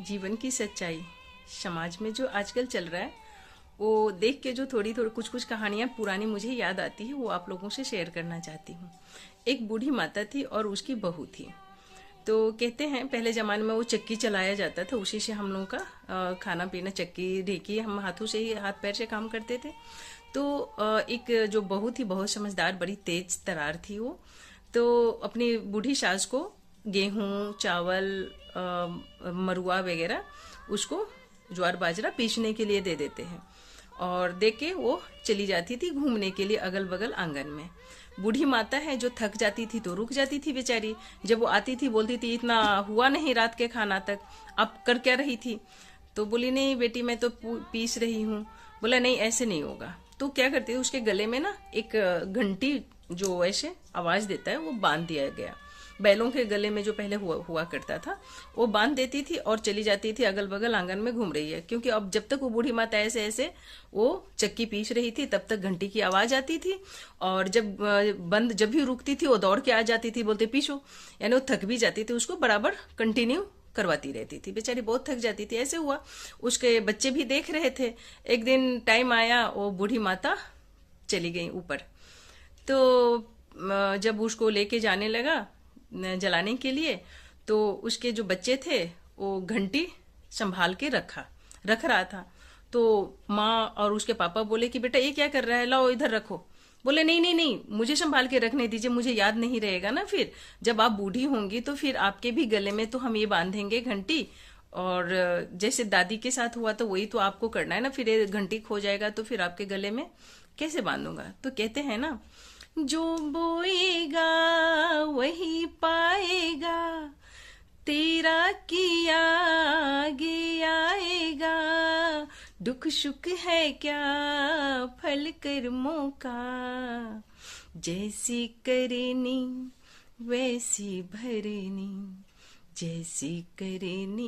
जीवन की सच्चाई समाज में जो आजकल चल रहा है वो देख के जो थोड़ी थोड़ी कुछ कुछ कहानियां पुरानी मुझे याद आती है वो आप लोगों से शेयर करना चाहती हूँ। एक बूढ़ी माता थी और उसकी बहू थी। तो कहते हैं पहले जमाने में वो चक्की चलाया जाता था, उसी से हम लोगों का खाना पीना, चक्की ढेकी हम हाथों से ही हाथ पैर से काम करते थे। तो एक जो बहू थी बहुत समझदार, बड़ी तेज तरार थी वो। तो अपनी बूढ़ी सास को गेहूं चावल मरुआ वगैरह उसको ज्वार बाजरा पीसने के लिए दे देते हैं और दे के वो चली जाती थी घूमने के लिए अगल बगल आंगन में। बूढ़ी माता है जो थक जाती थी तो रुक जाती थी बेचारी। जब वो आती थी बोलती थी इतना हुआ नहीं रात के खाना तक, अब कर क्या रही थी? तो बोली नहीं बेटी मैं तो पीस रही हूँ। बोला नहीं ऐसे नहीं होगा। तो क्या करती है उसके गले में ना एक घंटी जो ऐसे आवाज देता है वो बांध दिया गया। बैलों के गले में जो पहले हुआ करता था वो बांध देती थी और चली जाती थी अगल बगल आंगन में घूम रही है, क्योंकि अब जब तक वो बूढ़ी माता ऐसे ऐसे वो चक्की पीस रही थी तब तक घंटी की आवाज आती थी। और जब भी रुकती थी वो दौड़ के आ जाती थी, बोलते पीछो। यानी वो थक भी जाती थी, उसको बराबर कंटिन्यू करवाती रहती थी। बेचारी बहुत थक जाती थी। ऐसे हुआ उसके बच्चे भी देख रहे थे। एक दिन टाइम आया वो बूढ़ी माता चली गई ऊपर। तो जब उसको लेके जाने लगा जलाने के लिए तो उसके जो बच्चे थे वो घंटी संभाल के रख रहा था। तो माँ और उसके पापा बोले कि बेटा ये क्या कर रहा है, लाओ इधर रखो। बोले नहीं नहीं नहीं मुझे संभाल के रखने दीजिए, मुझे याद नहीं रहेगा ना, फिर जब आप बूढ़ी होंगी तो फिर आपके भी गले में तो हम ये बांधेंगे घंटी। और जैसे दादी के साथ हुआ तो वही तो आपको करना है ना, फिर ये घंटी खो जाएगा तो फिर आपके गले में कैसे बांधूंगा। तो कहते हैं ना, जो बोएगा वही पाएगा, तेरा किया आगे आएगा। दुख सुख है क्या फल कर्मों का, जैसी करनी वैसी भरनी, जैसी करनी।